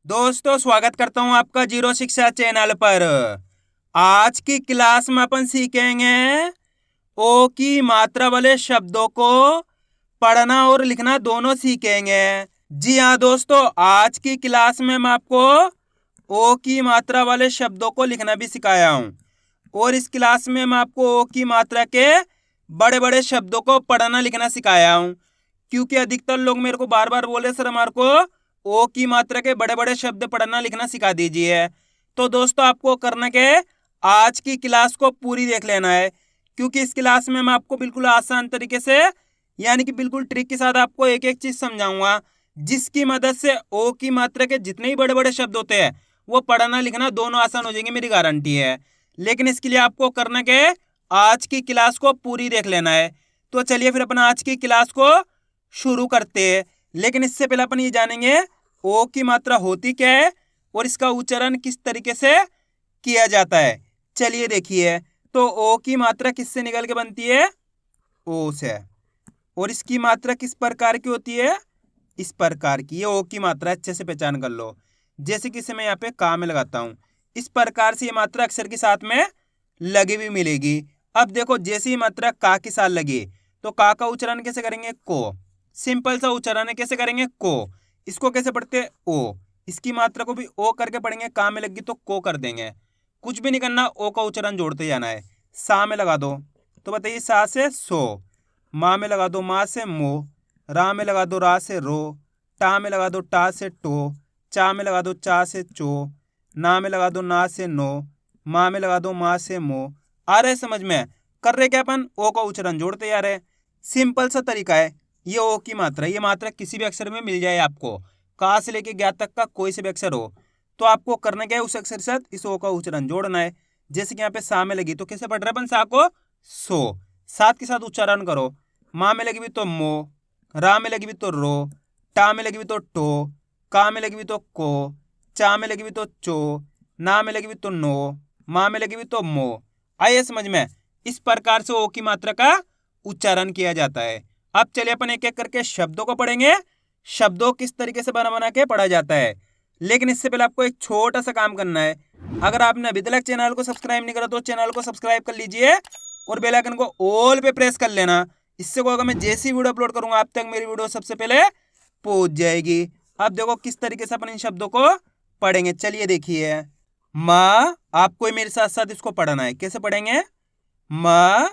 दोस्तों स्वागत करता हूं आपका जीरो शिक्षा चैनल पर। आज की क्लास में अपन सीखेंगे ओ की मात्रा वाले शब्दों को पढ़ना और लिखना दोनों सीखेंगे। जी हाँ दोस्तों, आज की क्लास में मैं आपको ओ की मात्रा वाले शब्दों को लिखना भी सिखाया हूं और इस क्लास में मैं आपको ओ की मात्रा के बड़े बड़े शब्दों को पढ़ना लिखना सिखाया हूं, क्योंकि अधिकतर लोग मेरे को बार बार बोले सर हमारे को ओ की मात्रा के बड़े बड़े शब्द पढ़ना लिखना सिखा दीजिए। तो दोस्तों आपको करना क्या है, आज की क्लास को पूरी देख लेना है, क्योंकि इस क्लास में मैं आपको बिल्कुल आसान तरीके से यानी कि बिल्कुल ट्रिक के साथ आपको एक एक चीज समझाऊंगा, जिसकी मदद से ओ की मात्रा के जितने ही बड़े बड़े शब्द होते हैं वो पढ़ना लिखना दोनों आसान हो जाएंगे, मेरी गारंटी है। लेकिन इसके लिए आपको करना क्या है, आज की क्लास को पूरी देख लेना है। तो चलिए फिर अपन आज की क्लास को शुरू करते हैं। लेकिन इससे पहले अपन ये जानेंगे ओ की मात्रा होती क्या है और इसका उच्चारण किस तरीके से किया जाता है। चलिए देखिए, तो ओ की मात्रा किससे निकल के बनती है, ओ से। और इसकी मात्रा किस प्रकार की होती है, इस प्रकार की। ये ओ की मात्रा अच्छे से पहचान कर लो। जैसे कि इसे मैं यहाँ पे का में लगाता हूं, इस प्रकार से ये मात्रा अक्षर के साथ में लगी हुई मिलेगी। अब देखो, जैसे ही मात्रा का के साथ लगी तो का उच्चारण कैसे करेंगे, को। सिंपल सा उच्चारण है, कैसे करेंगे, को। इसको कैसे पढ़ते हैं, ओ। इसकी मात्रा को भी ओ करके पढ़ेंगे, का में लगी तो को कर देंगे। कुछ भी नहीं करना, ओ का उच्चारण जोड़ते जाना है। सा में लगा दो तो बताइए, सा से सो। माँ में लगा दो, माँ से मो। रा में लगा दो, रा से रो। टा में लगा दो, टा से टो। चा में लगा दो, चा से चो। ना में लगा दो, ना से नो। माँ में लगा दो, माँ से मो। आ रहे समझ में, कर रहे क्या अपन, ओ का उच्चारण जोड़ते जा रहे। सिंपल सा तरीका है। ये ओ की मात्रा, ये मात्रा किसी भी अक्षर में मिल जाए आपको, का से लेके ज्ञात तक का कोई से भी अक्षर हो, तो आपको करना क्या है, उस अक्षर के साथ इस ओ का उच्चारण जोड़ना है। जैसे कि यहाँ पे सा में लगी तो कैसे पढ़ रहे अपन, सा को सो। साथ के साथ उच्चारण करो। माँ में लगी भी तो मो। रा में लगी भी तो रो। टा में लगी भी तो टो। का में लगी भी तो को। चा में लगी भी तो चो। ना में लगी भी तो नो। माँ में लगी भी तो मो। आइए समझ में, इस प्रकार से ओ की मात्रा का उच्चारण किया जाता है। अब चलिए अपन एक एक करके शब्दों को पढ़ेंगे, शब्दों किस तरीके से बना बना के पढ़ा जाता है। लेकिन इससे पहले आपको एक छोटा सा काम करना है। अगर आपने अभी तक चैनल को सब्सक्राइब नहीं करा तो चैनल को सब्सक्राइब कर लीजिए और बेल आइकन को ऑल पे प्रेस कर लेना। इससे को अगर मैं जैसी वीडियो अपलोड करूंगा आप तक मेरी वीडियो सबसे पहले पहुंच जाएगी। अब देखो किस तरीके से अपन इन शब्दों को पढ़ेंगे। चलिए देखिए, माँ, आपको मेरे साथ साथ इसको पढ़ना है। कैसे पढ़ेंगे, माँ।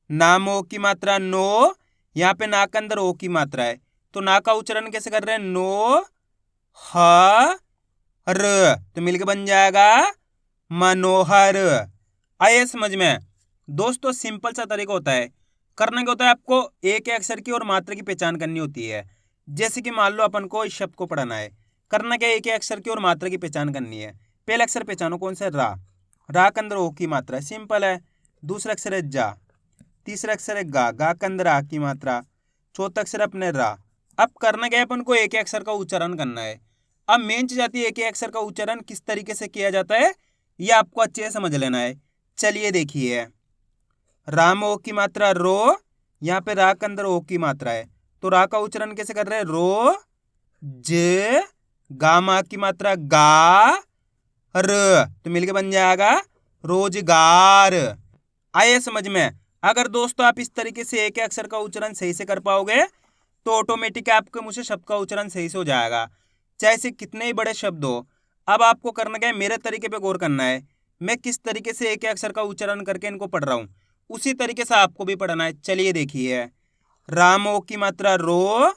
नामो की मात्रा नो, यहाँ पे ना के अंदर ओ की मात्रा है, तो ना का उच्चारण कैसे कर रहे हैं, नो ह र, तो मिलके बन जाएगा मनोहर। आइए समझ में। दोस्तों सिंपल सा तरीका होता है, करना क्या होता है, आपको एक एक अक्षर की और मात्रा की पहचान करनी होती है। जैसे कि मान लो अपन को इस शब्द को पढ़ना है, करना क्या, एक एक अक्षर की और मात्रा की पहचान करनी है। पहला अक्षर पहचानो, कौन सा, रा। रा के अंदर ओ की मात्रा है, सिंपल है। दूसरा अक्षर है जा। तीसरा अक्षर है गा, गा के अंदर आ की मात्रा। चौथा अक्षर अपने रा। अब करना क्या है, अपन को एक एक अक्षर का उच्चारण करना है। अब मेन चीज आती है, एक एक अक्षर का उच्चारण किस तरीके से किया जाता है, ये आपको अच्छे से समझ लेना है। चलिए देखिए, राम ओ की मात्रा रो, यहाँ पे रा के अंदर ओ की मात्रा है, तो रा का उच्चारण कैसे कर रहे हैं, रो ज। गामा की मात्रा गा र, तो मिलके बन जाएगा रोजगार। आइए समझ में। अगर दोस्तों आप इस तरीके से एक अक्षर का उच्चारण सही से कर पाओगे तो ऑटोमेटिक आपके मुंह से शब्द का उच्चारण सही से हो जाएगा, चाहे से कितने ही बड़े शब्द हो। अब आपको करना क्या है, मेरे तरीके पे गौर करना है। मैं किस तरीके से एक अक्षर का उच्चारण करके इनको पढ़ रहा हूँ, उसी तरीके से आपको भी पढ़ना है। चलिए देखिए, रामो की मात्रा रो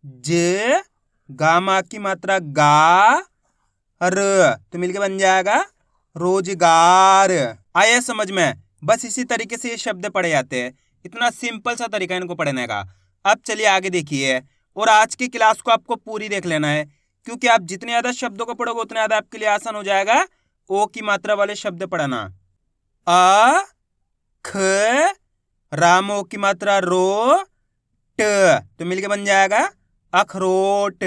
ज, गामा की मात्रा गा र, तो मिलके बन जाएगा रोजगार। आया समझ में। बस इसी तरीके से ये शब्द पढ़े जाते हैं। इतना सिंपल सा तरीका इनको पढ़ने का। अब चलिए आगे देखिए, और आज की क्लास को आपको पूरी देख लेना है, क्योंकि आप जितने ज्यादा शब्दों को पढ़ोगे उतने ज्यादा आपके लिए आसान हो जाएगा ओ की मात्रा वाले शब्द पढ़ना। अ ख, रामो की मात्रा रो ट, तो मिलके बन जाएगा अखरोट।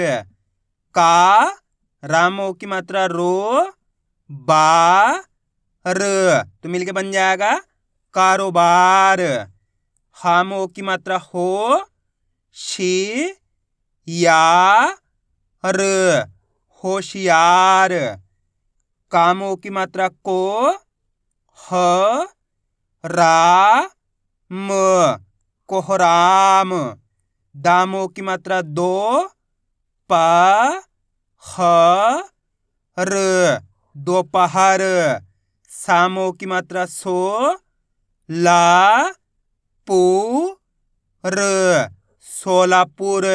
का, रामो की मात्रा रो बा र, तो मिलके बन जाएगा कारोबार। हामो की मात्रा हो शी या र, होशियार। कामों की मात्रा को, ह रा म, कोहराम। दामों की मात्रा दो, प ह र, दोपहर। सामों की मात्रा सो, ला पू र, सोलापुर।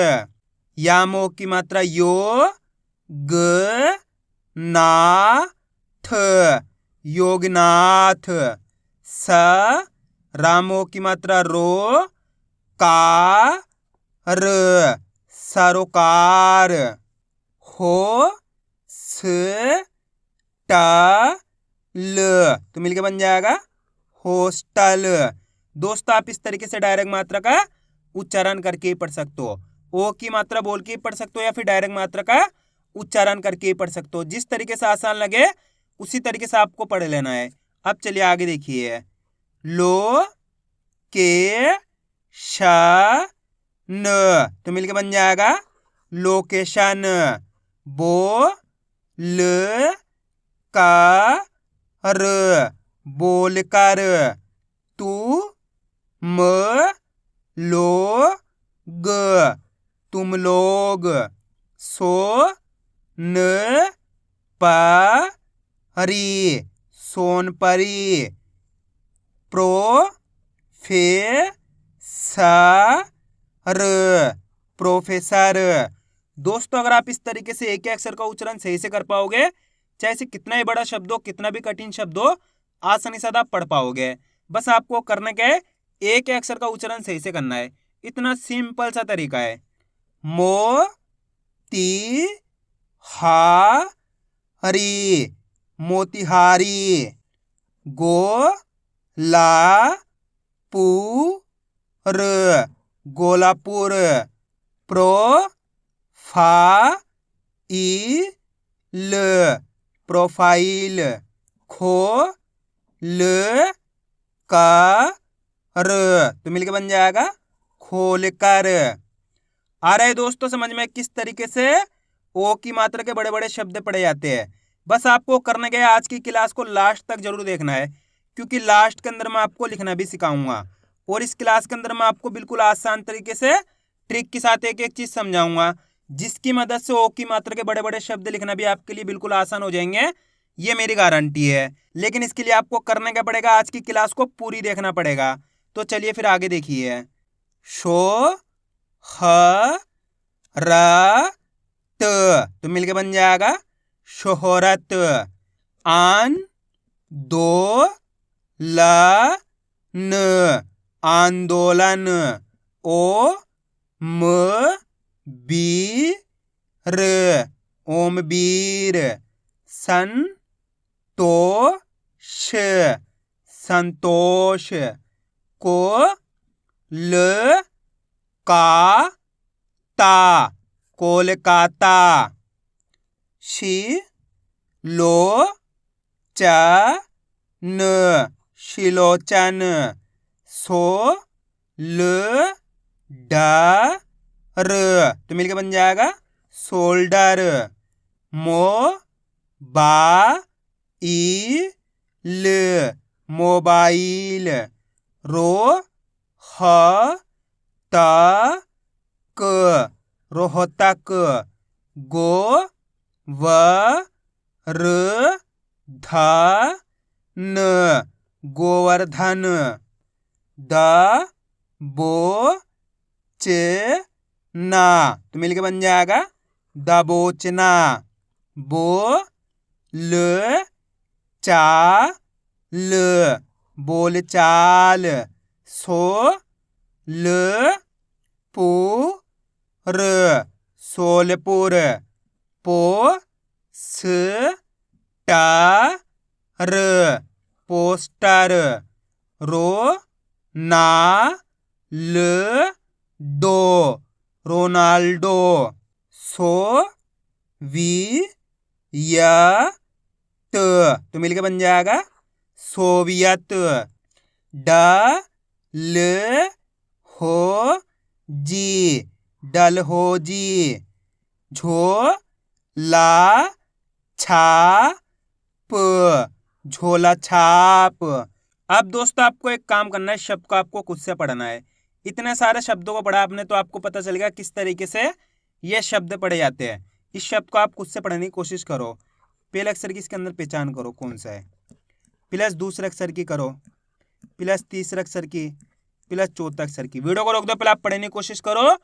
यामों की मात्रा यो, ग ना थ, योगनाथ। स रामों की मात्रा रो, का र, सरोकार। हो स ट ल, तो मिलके बन जाएगा हॉस्टल। दोस्तों आप इस तरीके से डायरेक्ट मात्रा का उच्चारण करके ही पढ़ सकते हो। ओ की मात्रा बोल के ही पढ़ सकते हो या फिर डायरेक्ट मात्रा का उच्चारण करके ही पढ़ सकते हो। जिस तरीके से आसान लगे उसी तरीके से आपको पढ़ लेना है। अब चलिए आगे देखिए। लो के श न, तो मिलके बन जाएगा लोकेशन। बो ल का र, बोलकर। तू म लो ग, तुम लोग। सो न प री, सोनपरी। प्रो फे स र, प्रोफेसर। दोस्तों अगर आप इस तरीके से एक अक्षर का उच्चारण सही से कर पाओगे, चाहे से कितना ही बड़ा शब्द हो, कितना भी कठिन शब्द हो, आसानी से आप पढ़ पाओगे। बस आपको करने के एक अक्षर का उच्चारण सही से करना है। इतना सिंपल सा तरीका है। मो ती हा हरी, मोतिहारी। गो ला पू र, गोलापुर। प्रो फा ई ल, प्रोफाइल। खो ल का र, तो मिलके बन जाएगा खोलकर। आ रहा है दोस्तों समझ में किस तरीके से ओ की मात्रा के बड़े बड़े शब्द पढ़े जाते हैं। बस आपको करने के आज की क्लास को लास्ट तक जरूर देखना है, क्योंकि लास्ट के अंदर मैं आपको लिखना भी सिखाऊंगा। और इस क्लास के अंदर मैं आपको बिल्कुल आसान तरीके से ट्रिक के साथ एक एक चीज समझाऊंगा, जिसकी मदद से ओ की मात्रा के बड़े बड़े शब्द लिखना भी आपके लिए बिल्कुल आसान हो जाएंगे। ये मेरी गारंटी है। लेकिन इसके लिए आपको करने क्या पड़ेगा, आज की क्लास को पूरी देखना पड़ेगा। तो चलिए फिर आगे देखिए। शो ह र त, तो मिलके बन जाएगा शोहरत। आन दो ल न, आंदोलन। ओ म बी र, ओमवीर। सन तो श, संतोष। को ल का ता, कोलकाता। शी लो च न, शिलोचन। सो ल ड र, तो मिलके बन जाएगा शोल्डर। मो बा ई ल, मोबाइल। रो ह त क, रोहतक। गो व र ध न, गोवर्धन। द बो च ना, तो मिलके बन जाएगा दबोचना। बो ल चा ल, बोलचाल। सो ल पू र, सोलपुर। पो स ट र, पोस्टर। रो ना ल डो, रोनाल्डो। सो वी य त, तो मिलके बन जाएगा सोवियत। ड ल हो जी, डलहोजी। झो ला छाप, झोला छाप। अब दोस्तों आपको एक काम करना है, शब्द को आपको खुद से पढ़ना है। इतने सारे शब्दों को पढ़ा आपने तो आपको पता चलेगा किस तरीके से ये शब्द पढ़े जाते हैं। इस शब्द को आप खुद से पढ़ने की कोशिश करो। पहले अक्षर की इसके अंदर पहचान करो कौन सा है, प्लस दूसरे अक्षर की करो, प्लस तीसरे अक्षर की, प्लस चौथे अक्षर की। वीडियो को रोक दो, पहले आप पढ़ने की कोशिश करो,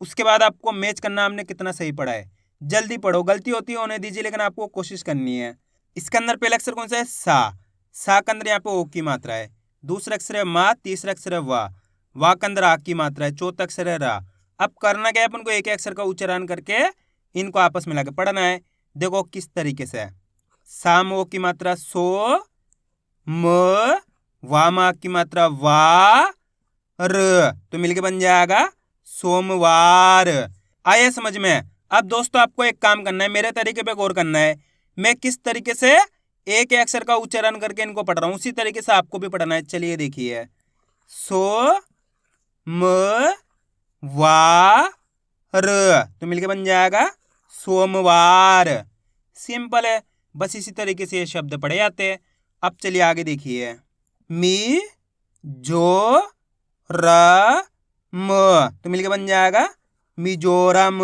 उसके बाद आपको मैच करना हमने कितना सही पढ़ा है। जल्दी पढ़ो, गलती होती है होने दीजिए, लेकिन आपको कोशिश करनी है। इसके अंदर पहला अक्षर कौन सा है, सा के अंदर यहाँ पे ओ की मात्रा है। दूसरा अक्षर है मा, तीसरा अक्षर है वाह के अंदर आ की मात्रा है, चौथा अक्षर है रा। अब करना क्या है, अपन को एक एक अक्षर का उच्चारण करके इनको आपस में लाके पढ़ना है। देखो किस तरीके से, सा में ओ की मात्रा सो, म, वा में आ की मात्रा वा, र, तो मिलके बन जाएगा सोमवार। आया समझ में। अब दोस्तों आपको एक काम करना है, मेरे तरीके पे गौर करना है। मैं किस तरीके से एक अक्षर का उच्चारण करके इनको पढ़ रहा हूं, उसी तरीके से आपको भी पढ़ना है। चलिए देखिए, सो म वा र, तो मिलके बन जाएगा सोमवार। सिंपल है, बस इसी तरीके से ये शब्द पढ़े जाते हैं। अब चलिए आगे देखिए, मी जो र म, तो मिलके बन जाएगा मिजोरम।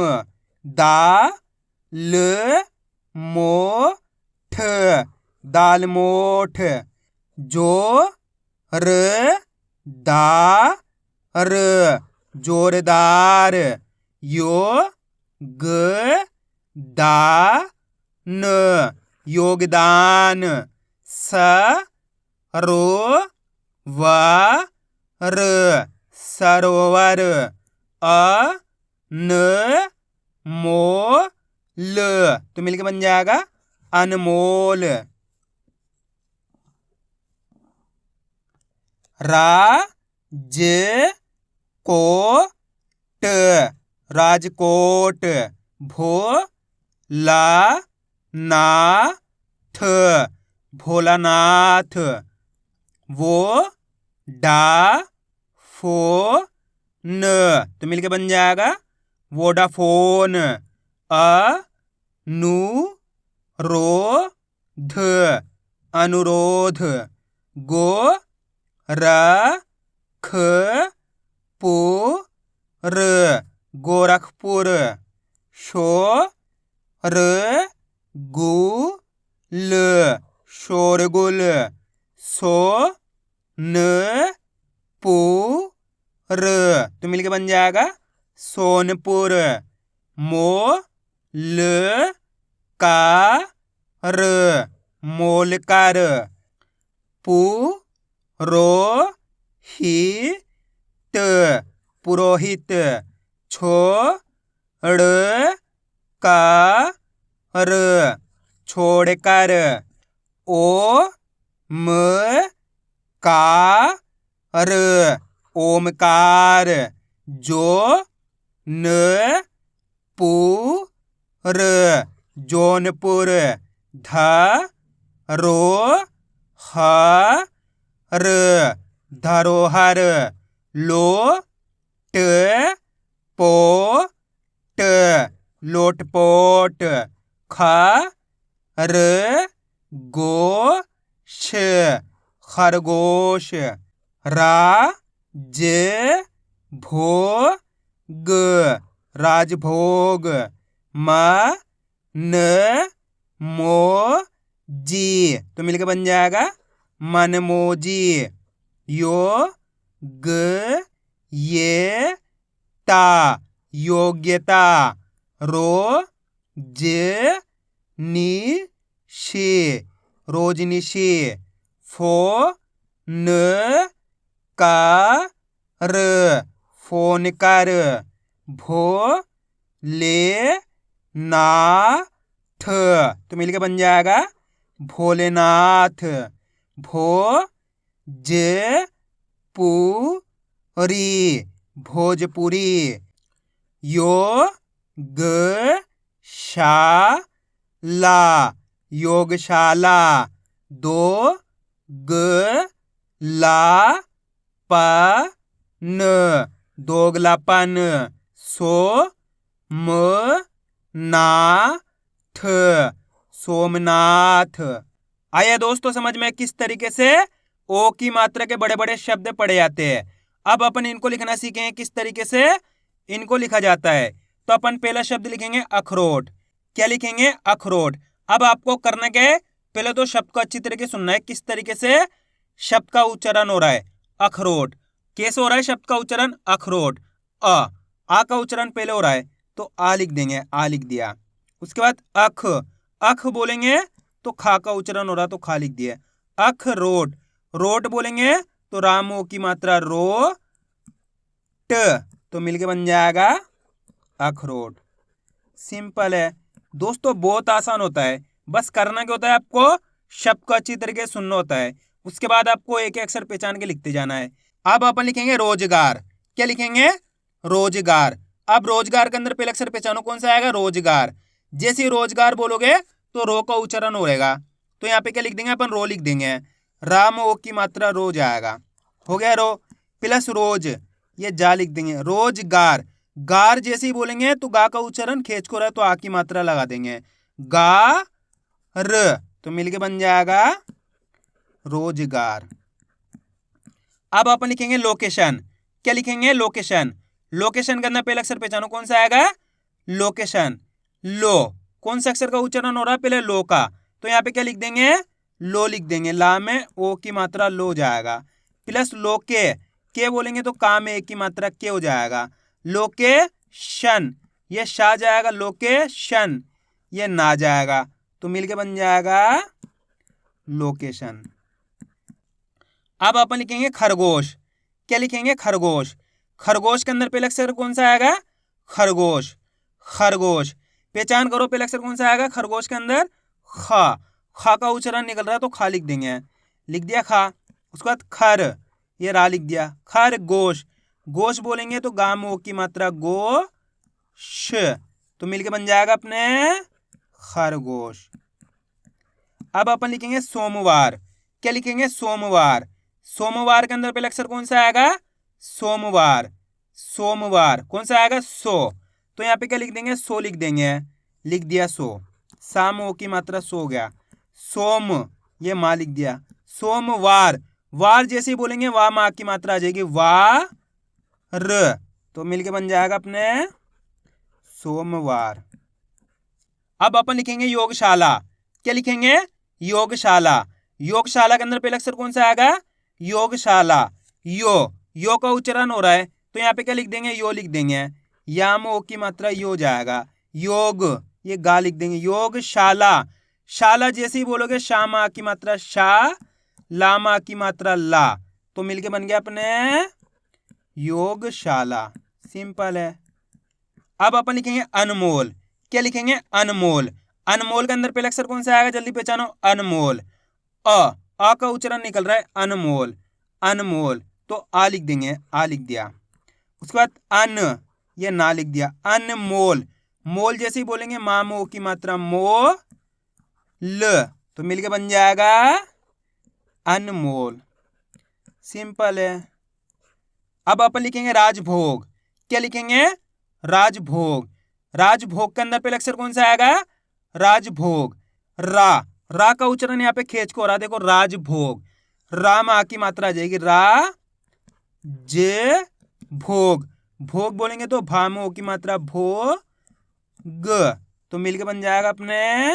दा ल मो ठ, दालमोठ। जो र दा र, जोरदार। यो ग दा न, योगदान। स रो व र, सरोवर। अ न मो ल, तो मिलके बन जाएगा अनमोल। रा ज को ट, राजकोट। भो ला ना थ, भोलानाथ। वो डा फो न, तो मिलके बन जाएगा वोडाफोन। अ नु रो ध, अनुरोध। गो र ख पु र, गोरखपुर। शो र गु ल, शोरगुल। सो न पु र, तो मिलके बन जाएगा सोनपुर। मो ल का र, मोलकर। पु रो ही त, पुरोहित। छो ड़ का र, छोड़कर। ओ म का र, ओमकार। जो न पु र, जौनपुर। ध रो ह र, धरोहर। लो ट पो ट, लोटपोट। ख र गो श, खरगोश। रा ज भो ग, राजभोग। म न मो जी, तो मिलकर बन जाएगा मनमोजी। यो ग ये ता, योग्यता। रो ज नी शी, रोजनिशी। फो न का र, फोन कर। भो ले ना थ, तो मिलके बन जाएगा भोलेनाथ। भो ज पू री, भोजपुरी। यो ग शा ला, योगशाला। दो ग ला प न, दोगलापन। सो म ना सोमनाथ। आइए दोस्तों समझ में किस तरीके से ओ की मात्रा के बड़े बड़े शब्द पढ़े जाते हैं। अब अपन इनको लिखना सीखेंगे किस तरीके से इनको लिखा जाता है। तो अपन पहला शब्द लिखेंगे अखरोट। क्या लिखेंगे? अखरोट। अब आपको करना क्या है, पहले तो शब्द को अच्छी तरीके सुनना है किस तरीके से शब्द का उच्चारण हो रहा है। अखरोट कैसे हो रहा है शब्द का उच्चारण? अखरोट। आ का उच्चारण पहले हो रहा है तो आ लिख देंगे, आ लिख दिया। उसके बाद अख, अख बोलेंगे तो खा का उच्चारण हो रहा तो खा लिख दिया। अखरोट, रोट बोलेंगे तो रामो की मात्रा रो, ट तो मिलके बन जाएगा अखरोट। सिंपल है दोस्तों, बहुत आसान होता है। बस करना क्या होता है, आपको शब्द को अच्छी तरीके से सुनना होता है। उसके बाद आपको एक एक अक्षर पहचान के लिखते जाना है। अब अपन लिखेंगे रोजगार। क्या लिखेंगे? रोजगार। अब रोजगार के अंदर पहला अक्षर पहचानो कौन सा आएगा? रोजगार। जैसे ही रोजगार बोलोगे तो रो का उच्चारण हो रहेगा, तो यहाँ पे क्या लिख देंगे अपन? रो लिख देंगे। राम ओ की मात्रा रोज आएगा, हो गया रो। प्लस रोज, ये जा लिख देंगे। रोजगार, गार जैसे ही बोलेंगे तो गा का उच्चारण खेच को रहा है तो आ की मात्रा लगा देंगे। गा र तो मिलके बन जाएगा रोजगार। अब अपन लिखेंगे लोकेशन। क्या लिखेंगे? लोकेशन। लोकेशन के अंदर पहला अक्षर पहचानो कौन सा आएगा? लोकेशन। लो, कौन सा अक्षर का उच्चारण हो रहा है? पहले लो का, तो यहाँ पे क्या लिख देंगे? लो लिख देंगे। ला में ओ की मात्रा लो जाएगा। प्लस लोके, के बोलेंगे तो का में ए की मात्रा के हो जाएगा। लोकेशन, ये शा जाएगा। लोकेशन, ये ना जाएगा तो मिलके बन जाएगा लोकेशन। अब अपन लिखेंगे खरगोश। क्या लिखेंगे? खरगोश। खरगोश के अंदर पहला अक्षर कौन सा आएगा? खरगोश। खरगोश, पहचान करो पहला अक्षर कौन सा आएगा खरगोश के अंदर? खा। खा का उच्चारण निकल रहा है तो खा लिख देंगे, लिख दिया खा। उसके बाद खर, ये रा लिख दिया। खरगोश, गोश बोलेंगे तो गा में ओ की मात्रा गो श तो मिलके बन जाएगा अपने खरगोश। अब अपन लिखेंगे सोमवार। क्या लिखेंगे? सोमवार। सोमवार के अंदर पहला अक्षर कौन सा आएगा? सोमवार। सोमवार कौन सा आएगा? सो, तो यहाँ पे क्या लिख देंगे? सो लिख देंगे, लिख दिया सो। साम ओ की मात्रा सो गया। सोम, ये माँ लिख दिया। सोमवार, वार जैसे ही बोलेंगे वाह माँ की मात्रा आ जाएगी। वाह र तो मिलके बन जाएगा अपने सोमवार। अब अपन लिखेंगे योगशाला। क्या लिखेंगे? योगशाला। योगशाला के अंदर पहला अक्षर कौन सा आएगा? योगशाला। यो का उच्चारण हो रहा है तो यहाँ पे क्या लिख देंगे? यो लिख देंगे। याम ओ की मात्रा यो जाएगा। योग, ये गा लिख देंगे। योगशाला। शाला जैसे ही बोलोगे शा माँ की मात्रा शा, ला माँ की मात्रा ला तो मिलके बन गया अपने योगशाला। सिंपल है। अब अपन लिखेंगे अनमोल। क्या लिखेंगे? अनमोल। अनमोल के अंदर पहला अक्षर कौन सा आएगा? जल्दी पहचानो। अनमोल। अ का उच्चारण निकल रहा है अनमोल। अनमोल तो आ लिख देंगे, आ लिख दिया। उसके बाद अन, ये ना लिख दिया। अनमोल, मोल जैसे ही बोलेंगे माँ में ओ की मात्रा मो ल तो मिलके बन जाएगा अनमोल। सिंपल है। अब अपन लिखेंगे राजभोग। क्या लिखेंगे? राजभोग। राजभोग के अंदर पहले अक्षर कौन सा आएगा? राजभोग। रा का उच्चारण यहाँ पे खेच को हो रहा, देखो राजभोग। रा में आ की मात्रा आ जाएगी। रा जे भोग, भोग बोलेंगे तो भा में ओ की मात्रा भो ग तो मिलके बन जाएगा अपने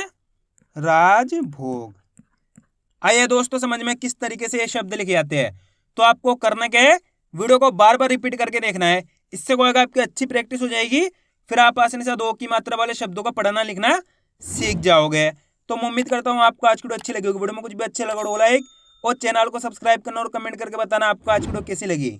राजभोग। आइए दोस्तों समझ में किस तरीके से ये शब्द लिखे जाते हैं। तो आपको करना क्या है, वीडियो को बार बार रिपीट करके देखना है। इससे क्या होगा, आपकी अच्छी प्रैक्टिस हो जाएगी। फिर आप आसानी से दो की मात्रा वाले शब्दों का पढ़ना लिखना सीख जाओगे। तो मैं उम्मीद करता हूँ आपको आज की वीडियो अच्छी लगी होगी। वीडियो में कुछ भी अच्छा लगा हो लाइक और चैनल को सब्सक्राइब करना और कमेंट करके बताना आपको आज की वीडियो कैसी लगी।